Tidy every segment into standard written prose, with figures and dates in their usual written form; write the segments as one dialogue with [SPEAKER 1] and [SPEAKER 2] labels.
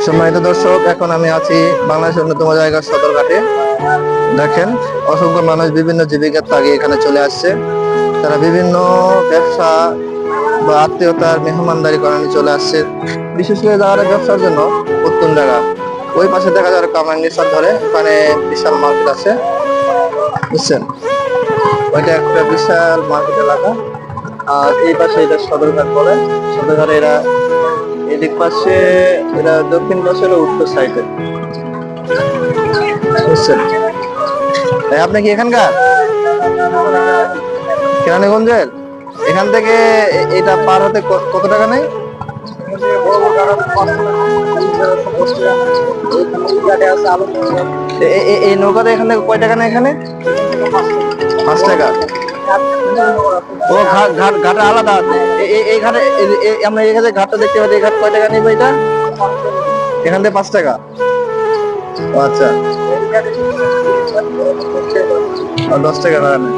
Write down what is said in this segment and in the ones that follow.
[SPEAKER 1] সম্মানিত দর্শক, এখন আমি আছি বাংলাদেশের অন্যতম জায়গা সদরঘাটে। দেখেন, অসংখ্য মানুষ বিভিন্ন জীবিকার তাগিয়ে এখানে চলে আসছে। তারা বিভিন্ন ব্যবসা বা আত্মীয়তার মেহমানদারি করানো চলে আসছে, বিশেষ করে যারা ব্যবসার জন্য উত্তম জায়গা। ওই পাশে দেখা যায় কামাঙ্গেশ্বর ধরে ওখানে বিশাল মার্কেট আছে, বুঝছেন? ওইটা একটা বিশাল মার্কেট এলাকা। আর এই পাশে এটা সদরঘাট বলে। সদরঘাটে এরা এদিক পাশে, এরা দক্ষিণ পাশে হলো উত্তর সাইডে, বুঝছেন? আপনি কি এখানকার কেরানীগঞ্জের? এখান থেকে এটা পার হতে কত টাকা নেই? এই নৌকাতে এখান থেকে কয় টাকা নেই? এখানে 5 টাকা। ও ঘাট ঘাট ঘাটে আলাদা আছে। এই ঘাটে আমরা এখানে ঘাটটা দেখতে পাচ্ছি, এই ঘাট কয় টাকা নিবে এটা? এখান থেকে 5 টাকা। ও আচ্ছা, 10 টাকা ভাড়া নেয়।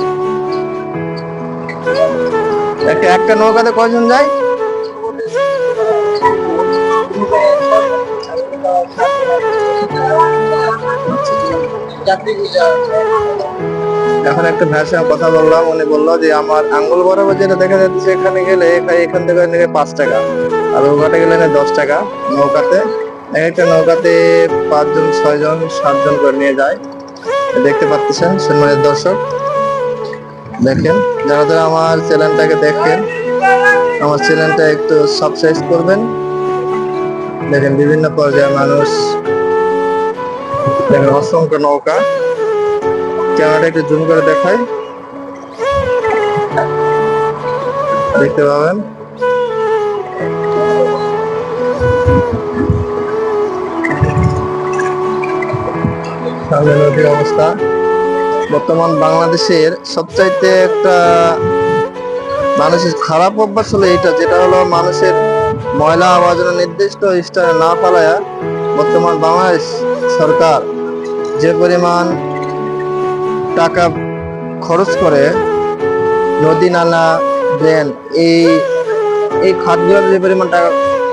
[SPEAKER 1] একটা নৌকাতে কয়জন যায়? এখন একটা ভাইয়ের সঙ্গে কথা বললাম, উনি বললো যে আমার আঙ্গুল বরাবর যেটা দেখা যাচ্ছে এখানে গেলে এখান থেকে 5 টাকা, আর ও ঘাটে গেলে 10 টাকা নৌকাতে। একটা নৌকাতে 5 জন 6 জন 7 জন করে নিয়ে যায়। দেখতে পাচ্ছেন সম্মানিত দর্শক। দেখেন, যারা যারা আমার চ্যানেলটাকে দেখেন, আমার চ্যানেলটা একটু সাবস্ক্রাইব করবেন। দেখেন, বিভিন্ন পর্যায়ের মানুষ, দেখেন অসংখ্য নৌকা। ক্যামেরাটা একটু জুম করে দেখাই, দেখতে পাবেন। সামনে নদীর অবস্থা। বর্তমান বাংলাদেশের সবচাইতে একটা মানুষের খারাপ অভ্যাস হলো এইটা, যেটা হলো মানুষের ময়লা আবর্জনা নির্দিষ্ট স্থানে না ফেলায়া বর্তমান বাংলাদেশ সরকার যে পরিমাণ টাকা খরচ করে নদী নালা ড্রেন এই এই খাতগুলোর যে পরিমাণ টাকা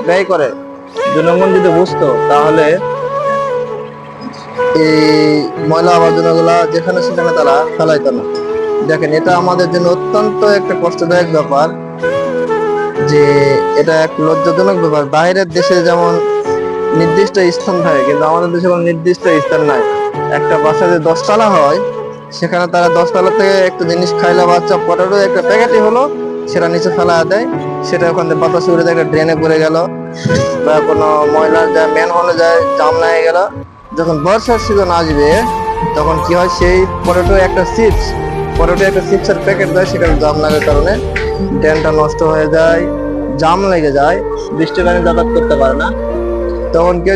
[SPEAKER 1] ব্যয় করে, জনগণ যদি বুঝতো তাহলে এই ময়লা আবর্জনা গুলা যেখানে সেখানে তারা ফেলাইতো না। দেখেন, এটা আমাদের জন্য অত্যন্ত একটা কষ্টদায়ক ব্যাপার, যে এটা এক লজ্জাজনক ব্যাপার। বাইরের দেশে যেমন নির্দিষ্ট স্থান থাকে, কিন্তু আমাদের দেশে কোনো নির্দিষ্ট স্থান নাই। একটা বাসা যে 10 তলা হয়, সেখানে তারা 10 তলা থেকে একটা জিনিস খাইলো, বাচ্চা পটেটো একটা প্যাকেটই হলো, সেটা নিচে ফেলা দেয়। সেটা ওখান থেকে বাতাসে উড়ে যায়, একটা ড্রেনে পড়ে গেল, বা কোনো ময়লার যায় ম্যান হলে যায়, জাম লাগে গেল। যখন বর্ষার সিজন আসবে, তখন কি হয়, সেই পটেটো একটা চিপসের প্যাকেট দেয়, সেখানে জাম লাগার কারণে ড্রেনটা নষ্ট হয়ে যায়, জাম লেগে যায়, বৃষ্টির পানি যাতায়াত করতে পারে না। তখন কি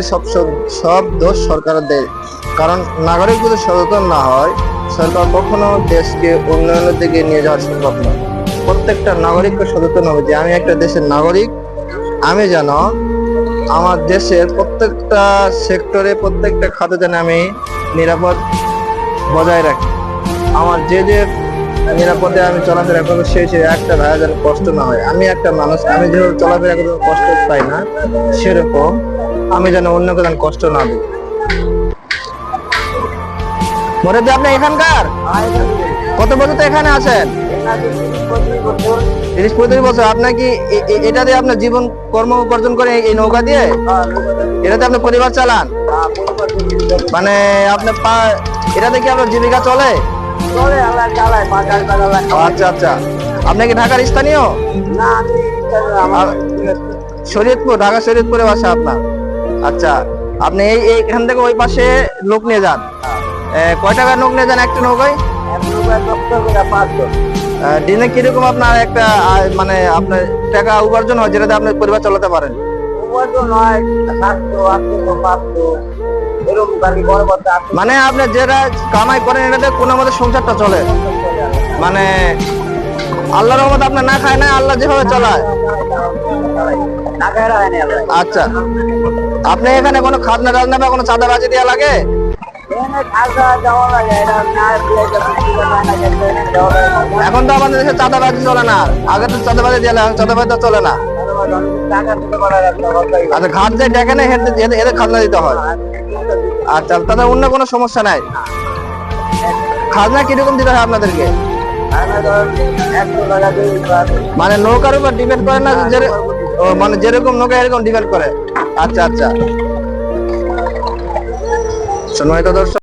[SPEAKER 1] সব দোষ সরকারের দেয়। কারণ নাগরিক যদি সচেতন না হয়, সরকার কখনো দেশকে উন্নয়নের দিকে নিয়ে যাওয়া সম্ভব নয়। প্রত্যেকটা নাগরিককে সচেতন হবে যে আমি একটা দেশের নাগরিক, আমি যেন আমার দেশের প্রত্যেকটা সেক্টরে, প্রত্যেকটা খাতে যেন আমি নিরাপদ বজায় রাখি। আমার যে নিরাপদে আমি চলাফেরা করবো, সেই একটা ভাইয়া যেন কষ্ট না হয়। আমি একটা মানুষ, আমি যেভাবে চলাফেরা করবো কষ্ট পাই না, সেরকম আমি যেন অন্যকে যেন কষ্ট না দিই। মনে আপনি এখানকার কত বছর তো এখানে আছেন? 30-35 বছর। আপনার কি এটা দিয়ে আপনার জীবন কর্ম উপার্জন করে, এই নৌকা দিয়ে এটাতে আপনার পরিবার চালান? মানে আপনার এটাতে কি আপনার জীবিকা চলে? আচ্ছা আচ্ছা। আপনি কি ঢাকার স্থানীয়? শরীয়তপুর, ঢাকা শরীয়তপুরে বাসা আপনার? আচ্ছা, আপনি এখান থেকে ওই পাশে লোক নিয়ে যান। কয় টাকার লোক নিয়ে যান একটা নৌকায়? দিনে কিরকম আপনার একটা মানে আপনার টাকা উপার্জন হয়, যেটাতে আপনার পরিবার চালাতে পারেন? মানে আপনি যেটা কামাই করেন, এটাতে কোনো মতে সংসারটা চলে? মানে আল্লাহর রহমতে আপনার না খায় না, আল্লাহ যেভাবে চালায়। আচ্ছা, আপনি এখানে কোনো খাজনা টাজনা বা কোনো চাঁদাবাজি দেওয়া লাগে? এখন তো আমাদের দেশে চাঁদাবাজি চলে না, আগে তো চাঁদাবাজি দিয়ে, চাঁদাবাজি চলে না। আচ্ছা, ঘাট যে দেখে না এদের খাজনা দিতে হয়। আচ্ছা, তাদের অন্য কোনো সমস্যা নাই। খাজনা কিরকম দিতে হয় আপনাদেরকে? মানে নৌকার উপর ডিপেন্ড করে না, মানে যেরকম নৌকা এরকম ডিপেন্ড করে। আচ্ছা আচ্ছা, সম্মানিত দর্শক।